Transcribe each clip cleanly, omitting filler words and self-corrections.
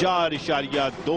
4.2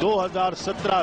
2017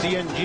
CNG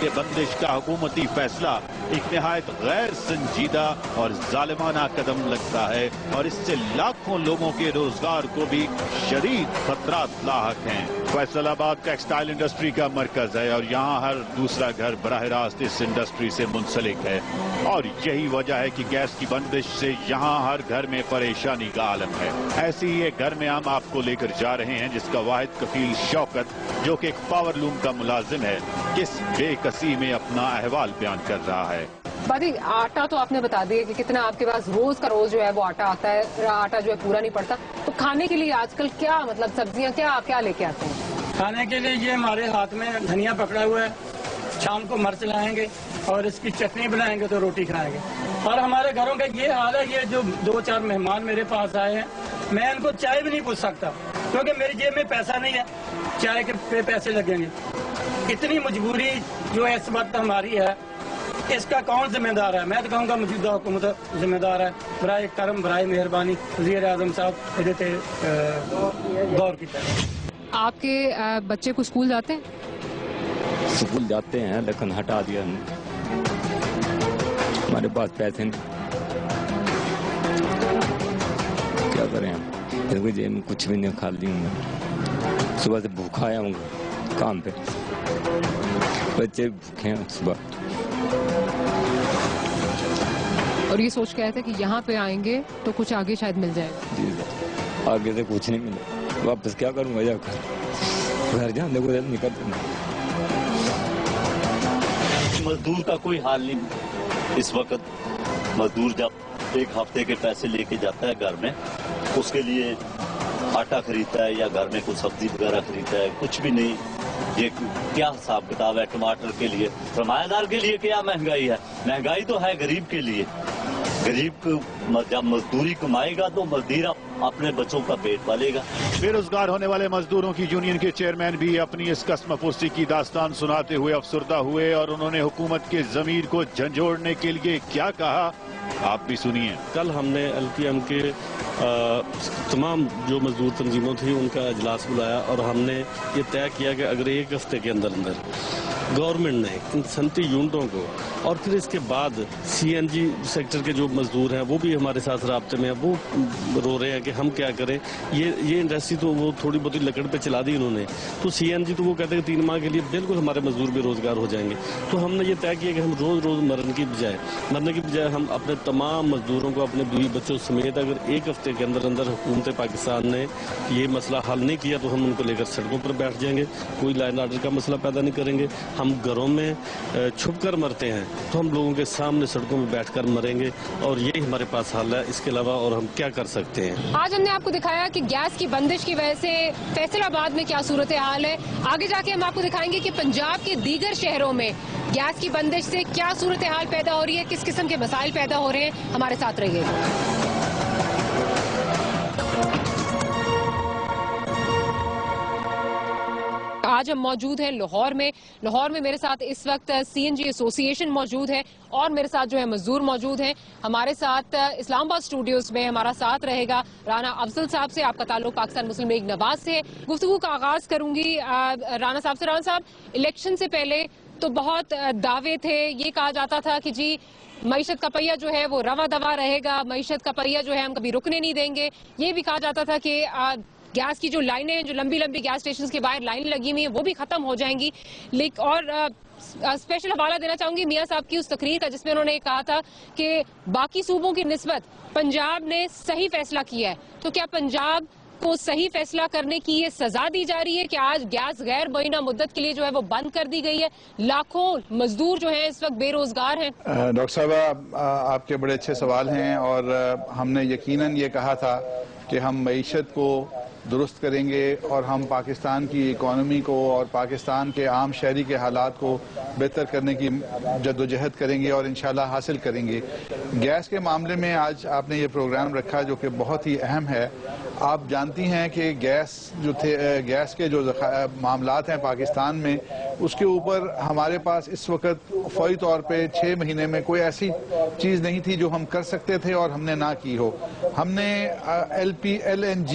لیے بندش کا حکومتی فیصلہ ایک نہایت غیر سنجیدہ اور ظالمانہ قدم لگتا ہے اور اس سے لاکھوں لوگوں کے روزگار کو بھی شدید خطرات لاحق ہیں۔ فیصل آباد ٹیکسٹائل انڈسٹری کا مرکز ہے اور یہاں ہر دوسرا گھر براہ راست اس انڈسٹری سے منسلک ہے اور یہی وجہ ہے کہ گیس کی بندش سے یہاں ہر گھر میں پریشانی کا عالم ہے۔ ایسی ہی ایک گھر میں ہم آپ کو لے کر جا رہے ہیں جس کا واحد کفیل شوکت جو کہ ایک پاور لوم کا ملازم ہے کس بے کسی میں اپنا احوال بیان کر رہا ہے۔ بادی آٹا تو آپ نے بتا دیا کہ کتنا آپ کے پاس روز کا روز جو ہے وہ آٹا آتا ہے، آٹا جو ہے پورا نہیں پڑتا، تو کھانے کے لیے آج کل کیا مطلب سبزیاں کیا لے کے آتے ہیں؟ کھانے کے لیے یہ ہمارے ہاتھ میں دھنیا پکڑا ہوا ہے، شام کو مرچ لائیں گے اور اس کی چٹنی بنائیں گے تو روٹی کھائیں گے۔ اور ہمارے گھروں کا یہ حال ہے، یہ جو 2-4 مہمان میرے پاس آئے ہیں میں ان کو چائے بھی نہیں پوچھ سکتا کیونکہ میری جیب میں پیسہ نہیں ہے، چائے کے پہ پیسے لگیں گے۔ اتنی مجبوری جو اس وقت ہماری ہے اس کا کون ذمہ دار ہے؟ میں تو کہوں گا موجودہ حکومت ذمہ دار ہے۔ برائے کرم، برائے مہربانی وزیر اعظم صاحب ادھر غور کی طرح۔ آپ کے بچے کو اسکول جاتے ہیں؟ اسکول جاتے ہیں لیکن ہٹا دیا ہم نے، ہمارے پاس پیسے نہیں، کیا کریں ہم؟ جیب میں کچھ بھی نہیں، خالی ہوں، صبح سے بھوکا آیا ہوں کام پہ، بچے بھوکے ہیں صبح۔ اور یہ سوچ کے آئے تھے کہ یہاں پہ آئیں گے تو کچھ آگے شاید مل جائے گا؟ جی سر، آگے سے کچھ نہیں ملا، واپس کیا کروں گا جا کر، گھر جانے کو نکل دوں۔ مزدور کا کوئی حال نہیں اس وقت۔ مزدور جب ایک ہفتے کے پیسے لے کے جاتا ہے گھر میں، اس کے لیے آٹا خریدتا ہے یا گھر میں کوئی سبزی وغیرہ خریدتا ہے، کچھ بھی نہیں۔ یہ کیا حساب کتاب ہے ٹماٹر کے لیے؟ سرمایہ دار کے لیے کیا مہنگائی ہے؟ مہنگائی تو ہے غریب کے لیے۔ غریب جب مزدوری کمائے گا تو مزدور اپنے بچوں کا پیٹ پالے گا۔ بے روزگار ہونے والے مزدوروں کی یونین کے چیئرمین بھی اپنی اس قسم پرسی کی داستان سناتے ہوئے افسردہ ہوئے اور انہوں نے حکومت کے ضمیر کو جھنجھوڑنے کے لیے کیا کہا آپ بھی سنیے۔ کل ہم نے ایل پی ایم کے تمام جو مزدور تنظیموں تھی ان کا اجلاس بلایا اور ہم نے یہ طے کیا کہ اگر ایک ہفتے کے اندر گورنمنٹ نے ان صنعتی یونٹوں کو اور پھر اس کے بعد سی این جی سیکٹر کے جو مزدور ہیں وہ بھی ہمارے ساتھ رابطے میں ہیں، وہ رو رہے ہیں کہ ہم کیا کریں۔ یہ انڈسٹری تو وہ تھوڑی بہت لکڑ پہ چلا دی انہوں نے، تو سی این جی تو وہ کہتے ہیں کہ 3 ماہ کے لیے بالکل ہمارے مزدور بے روزگار ہو جائیں گے۔ تو ہم نے یہ طے کیا کہ ہم روز مرنے کی بجائے ہم اپنے تمام مزدوروں کو اپنے بیوی بچوں سمیت اگر ایک ہفتے کے اندر حکومت پاکستان نے یہ مسئلہ حل نہیں کیا تو ہم ان کو لے کر سڑکوں پر بیٹھ جائیں گے، کوئی لا اینڈ آرڈر کا مسئلہ پیدا نہیں کریں گے۔ ہم گھروں میں چھپ کر مرتے ہیں تو ہم لوگوں کے سامنے سڑکوں میں بیٹھ کر مریں گے، اور یہی ہمارے پاس حل ہے، اس کے علاوہ اور ہم کیا کر سکتے ہیں۔ آج ہم نے آپ کو دکھایا کہ گیس کی بندش کی وجہ سے فیصل آباد میں کیا صورتحال ہے، آگے جا کے ہم آپ کو دکھائیں گے کہ پنجاب کے دیگر شہروں میں گیس کی بندش سے کیا صورتحال پیدا ہو رہی ہے، کس قسم کے مسائل پیدا ہو رہے ہیں۔ ہمارے ساتھ رہیے۔ آج ہم موجود ہیں لاہور میں میرے ساتھ اس وقت سی این جی ایسوسی ایشن موجود ہے اور میرے ساتھ جو ہے مزدور موجود ہیں۔ ہمارے ساتھ اسلام آباد اسٹوڈیوز میں ہمارا ساتھ رہے گا رانا افضل صاحب سے، آپ کا تعلق پاکستان مسلم لیگ نواز سے ہے۔ گفتگو کا آغاز کروں گی رانا صاحب سے۔ رانا صاحب، الیکشن سے پہلے تو بہت دعوے تھے، یہ کہا جاتا تھا کہ جی معیشت کا پہیہ جو ہے وہ رواں دوا رہے گا، معیشت کا پہیہ جو ہے ہم کبھی رکنے نہیں دیں گے۔ یہ بھی کہا جاتا تھا کہ گیس کی جو لائنیں ہیں، جو لمبی گیس اسٹیشنز کے باہر لائنیں لگی ہوئی ہیں، وہ بھی ختم ہو جائیں گی۔ اور اسپیشل حوالہ دینا چاہوں گی میاں صاحب کی اس تقریر کا جس میں انہوں نے کہا تھا کہ باقی صوبوں کی نسبت پنجاب نے صحیح فیصلہ کیا ہے۔ تو کیا پنجاب کو صحیح فیصلہ کرنے کی یہ سزا دی جا رہی ہے کہ آج گیس غیر معینہ مدت کے لیے جو ہے وہ بند کر دی گئی ہے، لاکھوں مزدور جو ہیں اس وقت بے روزگار ہیں؟ ڈاکٹر صاحب، آپ کے بڑے اچھے سوال ہیں، اور ہم نے یقیناً یہ کہا تھا کہ ہم معیشت کو درست کریں گے اور ہم پاکستان کی اکانومی کو اور پاکستان کے عام شہری کے حالات کو بہتر کرنے کی جدوجہد کریں گے اور انشاءاللہ حاصل کریں گے۔ گیس کے معاملے میں آج آپ نے یہ پروگرام رکھا جو کہ بہت ہی اہم ہے۔ آپ جانتی ہیں کہ گیس کے جو معاملات ہیں پاکستان میں، اس کے اوپر ہمارے پاس اس وقت فوری طور پہ 6 مہینے میں کوئی ایسی چیز نہیں تھی جو ہم کر سکتے تھے اور ہم نے نہ کی ہو۔ ہم نے LNG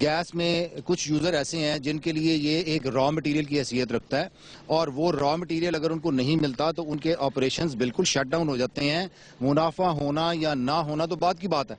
گیس میں کچھ یوزر ایسے ہیں جن کے لیے یہ ایک را مٹیریل کی حیثیت رکھتا ہے، اور وہ را مٹیریل اگر ان کو نہیں ملتا تو ان کے آپریشنز بالکل شٹ ڈاؤن ہو جاتے ہیں. منافع ہونا یا نہ ہونا تو بعد کی بات ہے.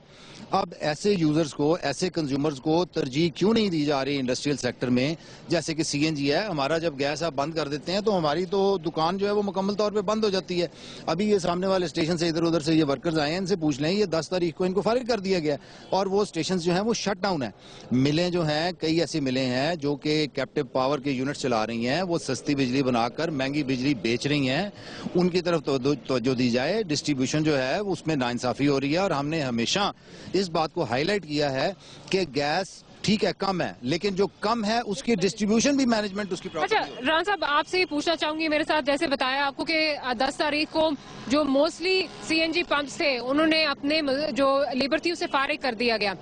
اب ایسے یوزرز کو، ایسے کنزیومرز کو ترجیح کیوں نہیں دی جا رہی انڈسٹریل سیکٹر میں؟ جیسے کہ سی این جی ہے، ہمارا جب گیس آپ بند کر دیتے ہیں تو ہماری تو دکان جو ہے وہ مکمل طور پہ بند ہو جاتی ہے. ابھی یہ سامنے والے اسٹیشن سے ادھر ادھر سے یہ ورکرز آئے ہیں، ان سے پوچھ لیں، یہ 10 تاریخ کو ان کو فارغ کر دیا گیا اور وہ اسٹیشنز جو ہیں وہ شٹ ڈاؤن ہیں. ملیں جو ہیں، کئی ایسی ملیں ہیں جو کہ کیپٹیو پاور کے یونٹ چلا رہی ہیں، وہ سستی بجلی بنا کر مہنگی بجلی بیچ رہی ہیں، ان کی طرف توجہ دی جائے. ڈسٹریبیوشن جو ہے اس میں ناانصافی ہو رہی ہے، اور ہم نے ہمیشہ اس بات کو ہائی لائٹ کیا ہے کہ گیس ٹھیک ہے کم ہے، لیکن جو کم ہے اس کی ڈسٹریبیوشن بھی مینجمنٹ اس کی پراپرٹی ہے. اچھا رانا صاحب، آپ سے یہ پوچھنا چاہوں گی، میرے ساتھ جیسے بتایا آپ کو کہ 10 تاریخ کو جو موسٹلی سی این جی پمپس تھے انہوں نے اپنے جو لیبر تھی اسے فارغ کر دیا گیا.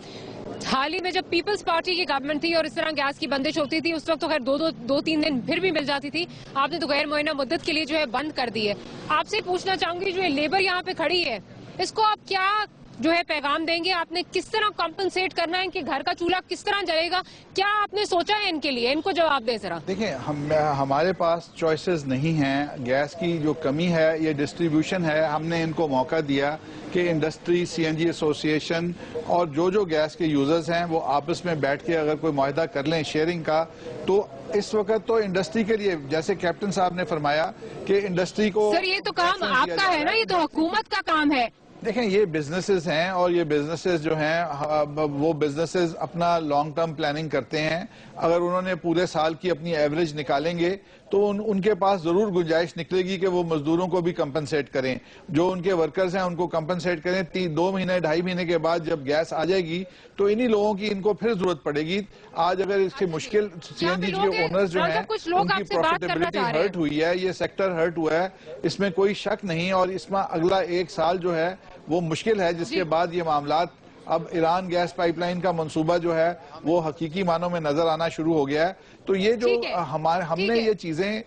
حال ہی میں جب پیپلز پارٹی کی گورنمنٹ تھی اور اس طرح گیس کی بندش ہوتی تھی، اس وقت تو خیر دو تین دن پھر بھی مل جاتی تھی، آپ نے تو غیر معینہ مدت کے لیے جو ہے بند کر دی ہے. آپ سے پوچھنا چاہوں گی، جو یہ لیبر یہاں پہ کھڑی ہے اس کو آپ کیا جو ہے پیغام دیں گے؟ آپ نے کس طرح کمپنسیٹ کرنا ہے؟ ان کے گھر کا چولہا کس طرح جلے گا؟ کیا آپ نے سوچا ہے ان کے لیے؟ ان کو جواب دیں ذرا. دیکھیں، ہمارے پاس چوائسز نہیں ہیں. گیس کی جو کمی ہے یہ ڈسٹریبیوشن ہے. ہم نے ان کو موقع دیا کہ انڈسٹری، سی این جی ایسوسی ایشن اور جو گیس کے یوزرز ہیں وہ آپس میں بیٹھ کے اگر کوئی معاہدہ کر لیں شیئرنگ کا، تو اس وقت تو انڈسٹری کے لیے، جیسے کیپٹن صاحب نے فرمایا کہ انڈسٹری کو... سر یہ تو کام آپ کا ہے نا، یہ تو حکومت کا کام ہے. دیکھیں، یہ بزنسز ہیں اور یہ بزنسز جو ہیں وہ بزنسز اپنا لانگ ٹرم پلاننگ کرتے ہیں. اگر انہوں نے پورے سال کی اپنی ایوریج نکالیں گے تو ان کے پاس ضرور گنجائش نکلے گی کہ وہ مزدوروں کو بھی کمپنسیٹ کریں، جو ان کے ورکرز ہیں ان کو کمپنسیٹ کریں. 2 مہینے 2.5 مہینے کے بعد جب گیس آ جائے گی تو انہی لوگوں کی ان کو پھر ضرورت پڑے گی. آج اگر اس کی مشکل سی این جی کے اونرز جو ہیں ان کی پروفیٹیبلٹی ہرٹ ہوئی ہے، یہ سیکٹر ہرٹ ہوا ہے، اس میں کوئی شک نہیں. اور اس میں اگلا 1 سال جو ہے وہ مشکل ہے، جس کے بعد یہ معاملات... اب ایران گیس پائپ لائن کا منصوبہ جو ہے وہ حقیقی معنوں میں نظر آنا شروع ہو گیا ہے. تو یہ جو ہم نے یہ چیزیں،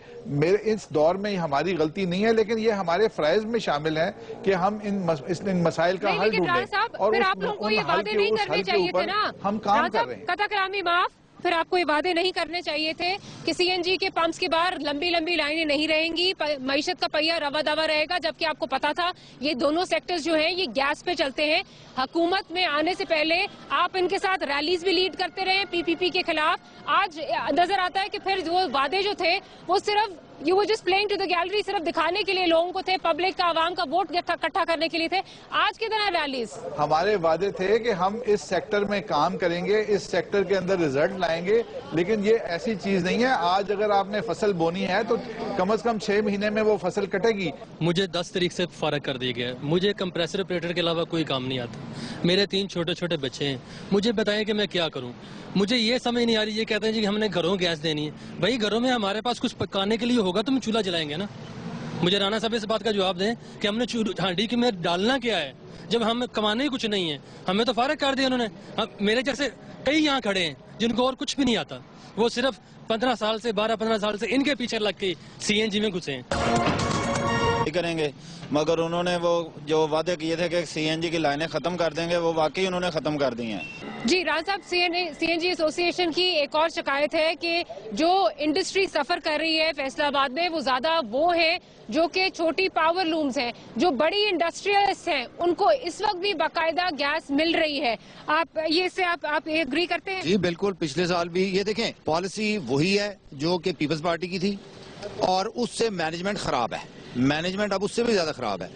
اس دور میں ہماری غلطی نہیں ہے، لیکن یہ ہمارے فرائض میں شامل ہے کہ ہم ان مسائل کا حل ڈھونڈیں. اور ان حل کے اوپر ہم کام کر رہے ہیں. پھر آپ کو یہ وعدے نہیں کرنے چاہیے تھے کہ سی این جی کے پمپس کے باہر لمبی لائنیں نہیں رہیں گی، معیشت کا پہیہ روا دوا رہے گا، جبکہ آپ کو پتا تھا یہ دونوں سیکٹرز جو ہیں یہ گیس پہ چلتے ہیں. حکومت میں آنے سے پہلے آپ ان کے ساتھ ریلیز بھی لیڈ کرتے رہے پی پی پی کے خلاف. آج نظر آتا ہے کہ پھر وہ وعدے جو تھے وہ صرف You were just playing to the gallery، صرف دکھانے کے لیے لوگوں کو تھے، پبلک کا، عوام کا ووٹ اکٹھا کرنے کے لیے تھے. آج کے دن ریلیز ہمارے وعدے تھے کہ ہم اس سیکٹر میں کام کریں گے، اس سیکٹر کے اندر ریزلٹ لائیں گے، لیکن یہ ایسی چیز نہیں ہے. آج اگر آپ نے فصل بونی ہے تو کم از کم 6 مہینے میں وہ فصل کٹے گی. مجھے 10 تاریخ سے فارغ کر دیا گیا. مجھے کمپریسر آپریٹر کے علاوہ کوئی کام نہیں آتا. میرے 3 چھوٹے بچے ہیں. مجھے بتائیں کہ میں کیا کروں. مجھے یہ سمجھ نہیں آ رہی. یہ کہتے ہیں جی ہم نے گھروں گیس دینی ہے. بھائی گھروں میں ہمارے پاس کچھ پکانے کے لیے ہوگا تو ہم چولہا جلائیں گے نا. مجھے رانا صاحب اس بات کا جواب دیں کہ ہم نے ہانڈی کی میں ڈالنا کیا ہے جب ہم کمانے ہی کچھ نہیں ہے. ہمیں تو فارغ کر دیا انہوں نے. میرے جیسے کئی یہاں کھڑے ہیں جن کو اور کچھ بھی نہیں آتا. وہ صرف 15 سال سے 12-15 سال سے ان کے پیچھے لگ کے سی این جی میں گھسے ہیں. کریں گے، مگر انہوں نے وہ جو وعدے کیے تھے کہ سی این جی کی لائنیں ختم کر دیں گے وہ واقعی انہوں نے ختم کر دی ہیں. جی رانا صاحب، سی این جی ایسوسی ایشن کی ایک اور شکایت ہے کہ جو انڈسٹری سفر کر رہی ہے فیصل آباد میں وہ زیادہ وہ ہیں جو کہ چھوٹی پاور لومز ہیں. جو بڑی انڈسٹریلسٹ ہیں ان کو اس وقت بھی باقاعدہ گیس مل رہی ہے. آپ یہ سے آپ ایگری کرتے ہیں؟ جی بالکل. پچھلے سال بھی یہ دیکھیں پالیسی وہی ہے جو کہ پیپلز پارٹی کی تھی اور اس سے مینجمنٹ خراب ہے. مینجمنٹ اب اس سے بھی زیادہ خراب ہے.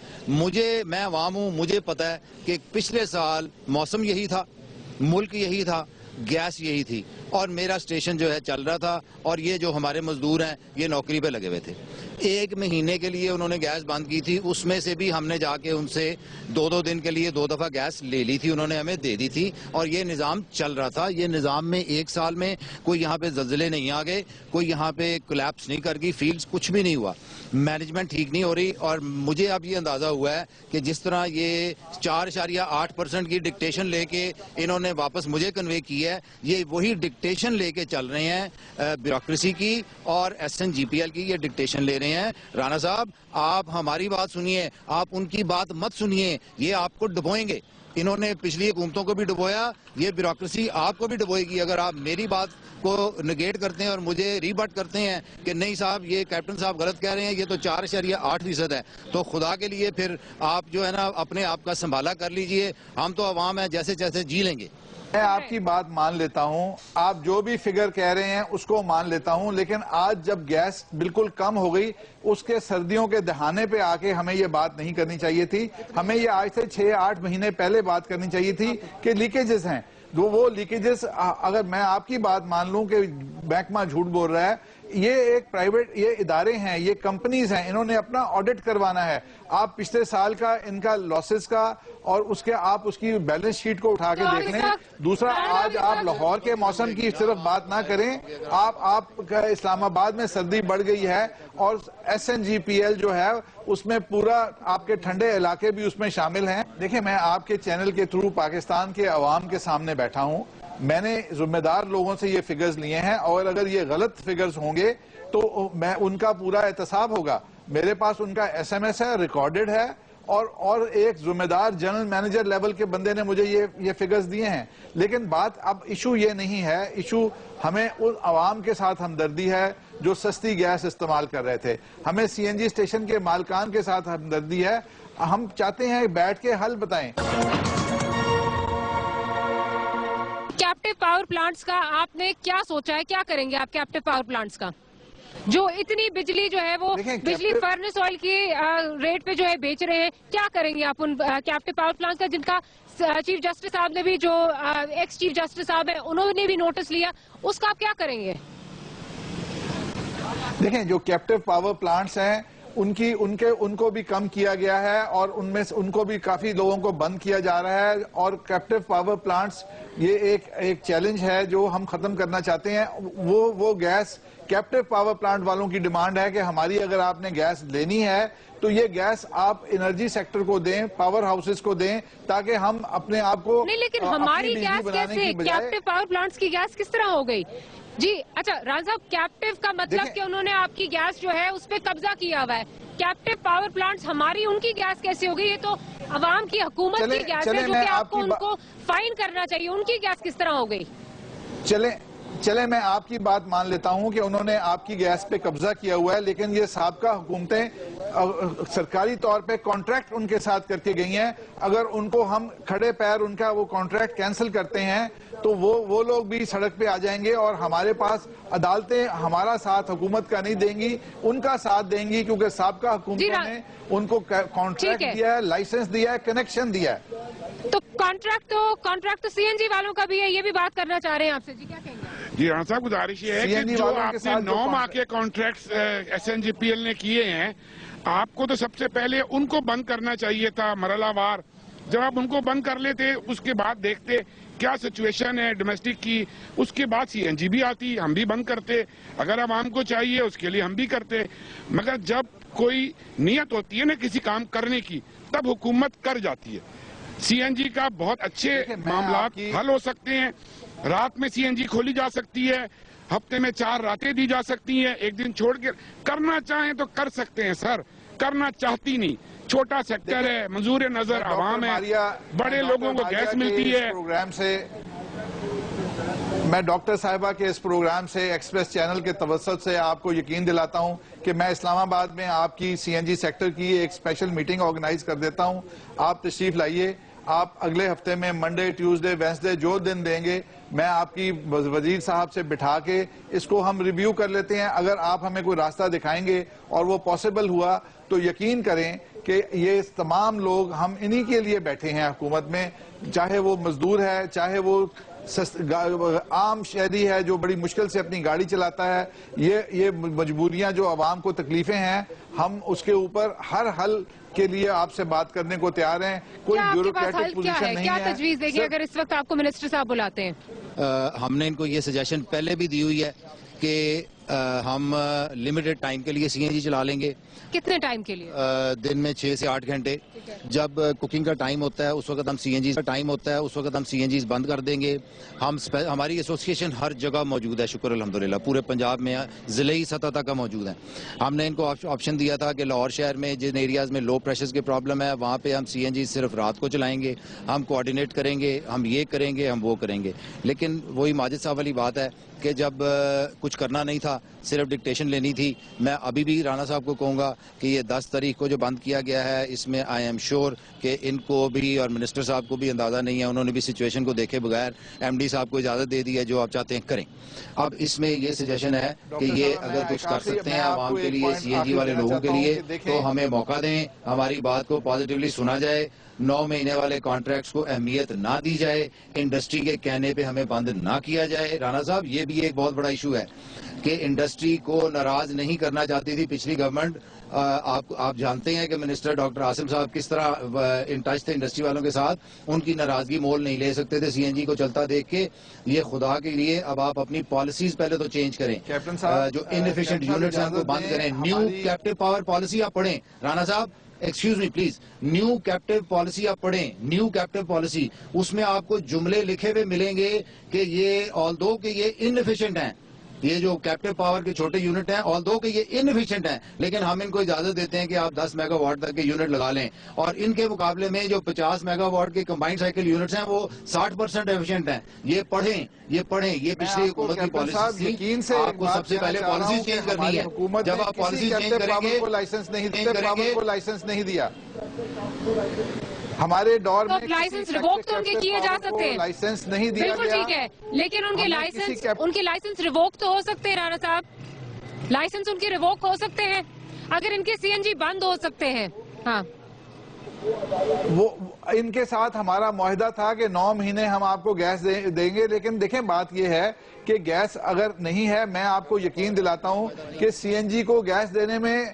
میں عوام ہوں، مجھے پتا ہے کہ پچھلے سال موسم یہی تھا، ملک یہی تھا، گیس یہی تھی اور میرا اسٹیشن جو ہے چل رہا تھا اور یہ جو ہمارے مزدور ہیں یہ نوکری پہ لگے ہوئے تھے. 1 مہینے کے لیے انہوں نے گیس بند کی تھی. اس میں سے بھی ہم نے جا کے ان سے 2 دن کے لیے 2 دفعہ گیس لے لی تھی. انہوں نے ہمیں دے دی تھی اور یہ نظام چل رہا تھا. یہ نظام میں 1 سال میں کوئی یہاں پہ زلزلے نہیں آ گئے، کوئی یہاں پہ کولیپس نہیں کر گئی، فیلڈز کچھ بھی نہیں ہوا. مینجمنٹ ٹھیک نہیں ہو رہی. اور مجھے اب یہ اندازہ ہوا ہے کہ جس طرح یہ 4.8% کی ڈکٹیشن لے کے انہوں نے واپس مجھے کنوے کی ہے، یہ وہی ڈکٹیشن لے کے چل رہے ہیں بیوروکریسی کی اور S N G P L کی. یہ ڈکٹیشن لے رہے ہیں. رانا صاحب آپ ہماری بات سنیے، آپ ان کی بات مت سنیے، یہ آپ کو ڈبوئیں گے. انہوں نے پچھلی حکومتوں کو بھی ڈبویا، یہ بیوروکریسی آپ کو بھی ڈبوئے گی اگر آپ میری بات کو نگیٹ کرتے ہیں اور مجھے ریبٹ کرتے ہیں کہ نہیں صاحب یہ کیپٹن صاحب غلط کہہ رہے ہیں، یہ تو 4.8% ہے. تو خدا کے لیے پھر آپ جو ہے نا اپنے آپ کا سنبھالا کر لیجئے. ہم تو عوام ہیں، جیسے جیسے جی لیں گے. میں آپ کی بات مان لیتا ہوں، آپ جو بھی فگر کہہ رہے ہیں اس کو مان لیتا ہوں، لیکن آج جب گیس بالکل کم ہو گئی، اس کے سردیوں کے دہانے پہ آ کے ہمیں یہ بات نہیں کرنی چاہیے تھی. ہمیں یہ آج سے 6-8 مہینے پہلے بات کرنی چاہیے تھی کہ لیکیجز ہیں. وہ لیکیجز اگر میں آپ کی بات مان لوں کہ محکمہ جھوٹ بول رہا ہے، یہ ایک پرائیویٹ یہ ادارے ہیں، یہ کمپنیز ہیں، انہوں نے اپنا آڈٹ کروانا ہے. آپ پچھلے سال کا ان کا لاسز کا اور آپ اس کی بیلنس شیٹ کو اٹھا کے دیکھ لیں. دوسرا، آج آپ لاہور کے موسم کی صرف بات نہ کریں، آپ کا اسلام آباد میں سردی بڑھ گئی ہے اور SNGPL جو ہے اس میں پورا آپ کے ٹھنڈے علاقے بھی اس میں شامل ہیں. دیکھیں، میں آپ کے چینل کے تھرو پاکستان کے عوام کے سامنے بیٹھا ہوں. میں نے ذمہ دار لوگوں سے یہ فگرز لیے ہیں اور اگر یہ غلط فگرز ہوں گے تو میں ان کا پورا احتساب ہوگا. میرے پاس ان کا SMS ہے، ریکارڈڈ ہے، اور ایک ذمہ دار جنرل مینیجر لیول کے بندے نے مجھے یہ فگرز دیے ہیں. لیکن بات اب ایشو یہ نہیں ہے، ایشو ہمیں ان عوام کے ساتھ ہمدردی ہے جو سستی گیس استعمال کر رہے تھے. ہمیں CNG اسٹیشن کے مالکان کے ساتھ ہمدردی ہے. ہم چاہتے ہیں بیٹھ کے حل بتائیں. کیپٹیو پاور پلانٹس کا آپ نے کیا سوچا ہے؟ کیا کریں گے آپ کیپٹیو پاور پلانٹس کا؟ جو اتنی بجلی جو ہے وہ بجلی فرنس آئل کی ریٹ پہ جو ہے بیچ رہے ہیں، کیا کریں گے آپ ان کیپٹیو پاور پلانٹس کا، جن کا چیف جسٹس صاحب نے بھی، جو ایکس چیف جسٹس صاحب ہیں انہوں نے بھی نوٹس لیا، اس کا آپ کیا کریں گے؟ دیکھیں، جو کیپٹیو پاور پلانٹس ہیں ان کو بھی کم کیا گیا ہے اور ان کو بھی کافی لوگوں کو بند کیا جا رہا ہے. اور کیپٹیو پاور پلانٹس یہ ایک چیلنج ہے جو ہم ختم کرنا چاہتے ہیں. وہ گیس کیپٹیو پاور پلانٹ والوں کی ڈیمانڈ ہے کہ ہماری اگر آپ نے گیس لینی ہے تو یہ گیس آپ انرجی سیکٹر کو دیں، پاور ہاؤسز کو دیں، تاکہ ہم اپنے آپ کو نہیں. لیکن ہماری گیس کیسے کیپٹیو پاور پلانٹس کی گیس کس طرح ہو گئی؟ جی اچھا رانا صاحب، کیپٹیو کا مطلب کہ انہوں نے آپ کی گیس جو ہے اس پہ قبضہ کیا ہوا ہے. کیپٹیو پاور پلانٹس ہماری ان کی گیس کیسے ہو گئی؟ یہ تو عوام کی حکومت کی گیس ہے جو کہ آپ کو ان کو فائن کرنا چاہیے. ان کی گیس کس طرح ہو گئی؟ چلیں میں آپ کی بات مان لیتا ہوں کہ انہوں نے آپ کی گیس پہ قبضہ کیا ہوا ہے، لیکن یہ سابقہ حکومتیں سرکاری طور پہ کانٹریکٹ ان کے ساتھ کر کے گئی ہیں. اگر ان کو ہم کھڑے پیر ان کا وہ کانٹریکٹ کینسل کرتے ہیں تو وہ لوگ بھی سڑک پہ آ جائیں گے اور ہمارے پاس عدالتیں ہمارا ساتھ حکومت کا نہیں دیں گی، ان کا ساتھ دیں گی، کیونکہ سابقہ حکومتوں نے ان کو کانٹریکٹ دیا ہے، لائسنس دیا ہے، کنیکشن دیا ہے. تو کانٹریکٹ تو CNG والوں کا بھی ہے، یہ بھی بات کرنا چاہ رہے ہیں آپ سے. جی کیا کہیں گے؟ جی رانا صاحب، گزارش یہ ہے کہ جو آپ نے 9 ماہ کے کانٹریکٹس SNGPL نے کیے ہیں، آپ کو تو سب سے پہلے ان کو بند کرنا چاہیے تھا مرحلہ وار. جب آپ ان کو بند کر لیتے، اس کے بعد دیکھتے کیا سچویشن ہے ڈومیسٹک کی، اس کے بعد CNG بھی آتی، ہم بھی بند کرتے. اگر عوام کو چاہیے اس کے لیے ہم بھی کرتے. مگر جب کوئی نیت ہوتی ہے نا کسی کام کرنے کی، تب حکومت کر جاتی ہے. CNG کا بہت اچھے معاملات حل ہو سکتے ہیں. رات میں CNG کھولی جا سکتی ہے، ہفتے میں 4 راتیں دی جا سکتی ہیں، ایک دن چھوڑ کے. کرنا چاہیں تو کر سکتے ہیں سر، کرنا چاہتی نہیں. چھوٹا سیکٹر ہے، منظور نظر عوام ہے، بڑے لوگوں کو گیس ملتی ہے. میں ڈاکٹر صاحبہ کے اس پروگرام سے ایکسپریس چینل کے توسط سے آپ کو یقین دلاتا ہوں کہ میں اسلام آباد میں آپ کی CNG سیکٹر کی ایک اسپیشل میٹنگ آرگنائز کر دیتا ہوں. آپ تشریف لائیے. آپ اگلے ہفتے میں منڈے، ٹیوزڈے، وینسڈے جو دن دیں گے، میں آپ کی وزیر صاحب سے بٹھا کے اس کو ہم ریویو کر لیتے ہیں. اگر آپ ہمیں کوئی راستہ دکھائیں گے اور وہ پاسبل ہوا تو یقین کریں کہ یہ تمام لوگ ہم انہی کے لیے بیٹھے ہیں حکومت میں، چاہے وہ مزدور ہے، چاہے وہ عام شہری ہے جو بڑی مشکل سے اپنی گاڑی چلاتا ہے. یہ مجبوریاں جو عوام کو تکلیفیں ہیں، ہم اس کے اوپر ہر حل کے لیے آپ سے بات کرنے کو تیار ہیں. کوئی بیوروکریٹک پوزیشن نہیں ہے. کیا تجویز دے گی اگر اس وقت آپ کو منسٹر صاحب بلاتے ہیں؟ ہم نے ان کو یہ سجیشن پہلے بھی دی ہوئی ہے کہ ہم لمیٹڈ ٹائم کے لیے CNG چلا لیں گے. کتنے ٹائم کے لیے؟ دن میں 6 سے 8 گھنٹے. جب کوکنگ کا ٹائم ہوتا ہے اس وقت ہم CNG کا ٹائم ہوتا ہے اس وقت ہم CNG بند کر دیں گے. ہماری ایسوسیشن ہر جگہ موجود ہے, شکر الحمدللہ, پورے پنجاب میں ضلعی سطح تک موجود ہیں. ہم نے ان کو آپشن دیا تھا کہ لاہور شہر میں جن ایریاز میں لو پریشرز کی پرابلم ہے وہاں پہ ہم CNG صرف رات کو چلائیں گے, ہم کوآرڈینیٹ کریں گے, ہم یہ کریں گے, ہم وہ کریں گے. لیکن وہی ماجد صاحب والی بات ہے کہ جب کچھ کرنا نہیں تھا, صرف ڈکٹیشن لینی تھی. میں ابھی بھی رانا صاحب کو کہوں گا کہ یہ 10 تاریخ کو جو بند کیا گیا ہے اس میں آئی ایم شیور کہ ان کو بھی اور منسٹر صاحب کو بھی اندازہ نہیں ہے, انہوں نے بھی سچویشن کو دیکھے بغیر MD صاحب کو اجازت دے دی ہے, جو آپ چاہتے ہیں کریں. اب اس میں یہ سجیشن ہے کہ یہ اگر کچھ کر سکتے ہیں عوام کے لیے, CNG والے لوگوں کے لیے, تو ہمیں موقع دیں, ہماری بات کو پازیٹیولی سنا جائے, 9 مہینے والے کانٹریکٹس کو اہمیت نہ دی جائے, انڈسٹری کے کہنے پہ ہمیں بند نہ کیا جائے. رانا صاحب یہ بھی ایک بہت بڑا ایشو ہے کہ انڈسٹری کو ناراض نہیں کرنا چاہتی تھی پچھلی گورنمنٹ. آپ جانتے ہیں کہ منسٹر ڈاکٹر عاصم صاحب کس طرح ان ٹچ تھے انڈسٹری والوں کے ساتھ, ان کی ناراضگی مول نہیں لے سکتے تھے CNG کو چلتا دیکھ کے. یہ خدا کے لیے اب آپ اپنی پالیسیز پہلے تو چینج کریں, جو انفیشینٹ یونٹس ہیں ان کو بند کریں. نیو کیپٹیو پاور پالیسی آپ پڑھیں رانا صاحب, excuse me please, new captive policy آپ پڑھیں, نیو کیپٹیو پالیسی. اس میں آپ کو جملے لکھے ہوئے ملیں گے کہ یہ آلدو کہ یہ انفیشینٹ ہیں, یہ جو کیپٹیو پاور کے چھوٹے یونٹ ہیں, آلدو کہ یہ انفیشینٹ ہیں, لیکن ہم ان کو اجازت دیتے ہیں کہ آپ 10 میگا واٹ تک کے یونٹ لگا لیں, اور ان کے مقابلے میں جو 50 میگا واٹ کے کمبائنڈ سائیکل یونٹس ہیں وہ 60% ایفیشینٹ ہیں. یہ پڑھیں, یہ پچھلی حکومت کی پالیسی تھی. آپ کو سب سے پہلے پالیسی چینج کرنی ہے. جب آپ پالیسی چینج کریں گے, لائسنس نہیں دیا ہمارے دور میں, لائسنس ریووک تو ان کے کیے جا سکتے ہیں, لائسنس نہیں دیا بالکل ٹھیک ہے, لیکن ان کے لائسنس ریووک تو ہو سکتے ہیں رانا صاحب, لائسنس ان کے ریووک ہو سکتے ہیں اگر ان کے CNG بند ہو سکتے ہیں. ہاں, وہ ان کے ساتھ ہمارا معاہدہ تھا کہ 9 مہینے ہم آپ کو گیس دیں گے. لیکن دیکھیں بات یہ ہے کہ گیس اگر نہیں ہے, میں آپ کو یقین دلاتا ہوں کہ CNG کو گیس دینے میں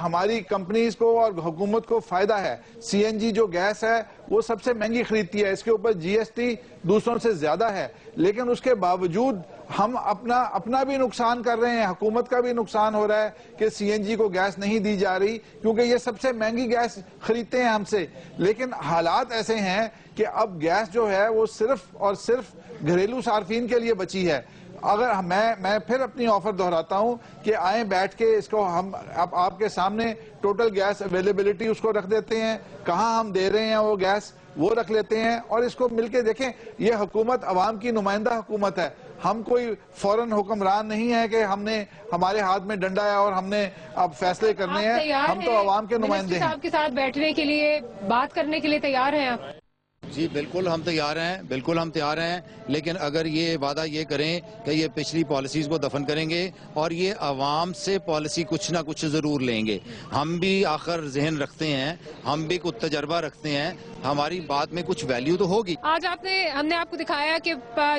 ہماری کمپنیز کو اور حکومت کو فائدہ ہے. CNG جو گیس ہے وہ سب سے مہنگی خریدتی ہے, اس کے اوپر GST دوسروں سے زیادہ ہے, لیکن اس کے باوجود ہم اپنا بھی نقصان کر رہے ہیں, حکومت کا بھی نقصان ہو رہا ہے کہ CNG کو گیس نہیں دی جا رہی, کیونکہ یہ سب سے مہنگی گیس خریدتے ہیں ہم سے. لیکن حالات ایسے ہیں کہ اب گیس جو ہے وہ صرف اور صرف گھریلو صارفین کے لیے بچی ہے. اگر میں پھر اپنی آفر دہراتا ہوں کہ آئیں بیٹھ کے اس کو ہم اب آپ کے سامنے ٹوٹل گیس اویلیبلٹی اس کو رکھ دیتے ہیں, کہاں ہم دے رہے ہیں وہ گیس وہ رکھ لیتے ہیں, اور اس کو مل کے دیکھیں. یہ حکومت عوام کی نمائندہ حکومت ہے, ہم کوئی فوراً حکمران نہیں ہے کہ ہمارے ہاتھ میں ڈنڈا ہے اور ہم نے اب فیصلے کرنے ہیں. ہم تو عوام کے نمائندے ہیں. صاحب کے ساتھ بیٹھنے کے لیے, بات کرنے کے لیے تیار ہیں آپ؟ جی بالکل ہم تیار ہیں, بالکل ہم تیار ہیں, لیکن اگر یہ وعدہ یہ کریں کہ یہ پچھلی پالیسیز کو دفن کریں گے اور یہ عوام سے پالیسی کچھ نہ کچھ ضرور لیں گے. ہم بھی آخر ذہن رکھتے ہیں, ہم بھی کچھ تجربہ رکھتے ہیں, ہماری بات میں کچھ ویلیو تو ہوگی. آج ہم نے آپ کو دکھایا کہ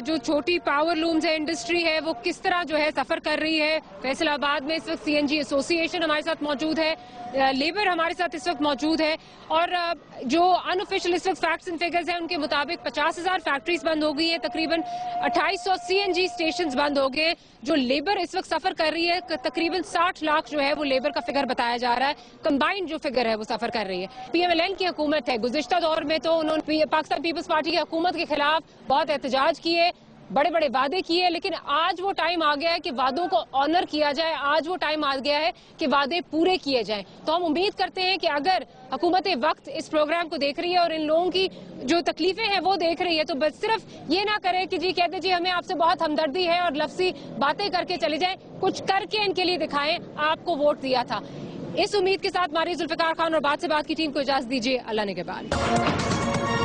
جو چھوٹی پاور لومز ہے, انڈسٹری ہے, وہ کس طرح جو ہے سفر کر رہی ہے. فیصل آباد میں اس وقت CNG ایسوسی ایشن ہمارے ساتھ موجود ہے, لیبر ہمارے ساتھ اس وقت موجود ہے, اور جو ان آفیشیل اس وقت فیکٹس اینڈ فگرز ہیں ان کے مطابق 50,000 فیکٹریز بند ہو گئی ہیں, تقریباً 2800 CNG اسٹیشنز بند ہو گئے. جو لیبر اس وقت سفر کر رہی ہے تقریباً 60 لاکھ جو ہے وہ لیبر کا فگر بتایا جا رہا ہے, کمبائنڈ جو فگر ہے وہ سفر کر رہی ہے. PMLN کی حکومت ہے, گزشتہ دور میں تو انہوں نے پاکستان پیپلز پارٹی کی حکومت کے خلاف بہت احتجاج کیے, بڑے بڑے وعدے کیے, لیکن آج وہ ٹائم آ گیا ہے کہ وعدوں کو آنر کیا جائے, آج وہ ٹائم آ گیا ہے کہ وعدے پورے کیے جائیں. تو ہم امید کرتے ہیں کہ اگر حکومت وقت اس پروگرام کو دیکھ رہی ہے اور ان لوگوں کی جو تکلیفیں ہیں وہ دیکھ رہی ہے, تو بس صرف یہ نہ کرے کہ جی کہتے جی ہمیں آپ سے بہت ہمدردی ہے اور لفظی باتیں کر کے چلے جائیں, کچھ کر کے ان کے لیے دکھائیں آپ کو ووٹ دیا تھا. اس امید کے ساتھ ماری ذوالفقار خان اور بات سے بات کی ٹیم کو اجازت دیجیے. اللہ نگہبان.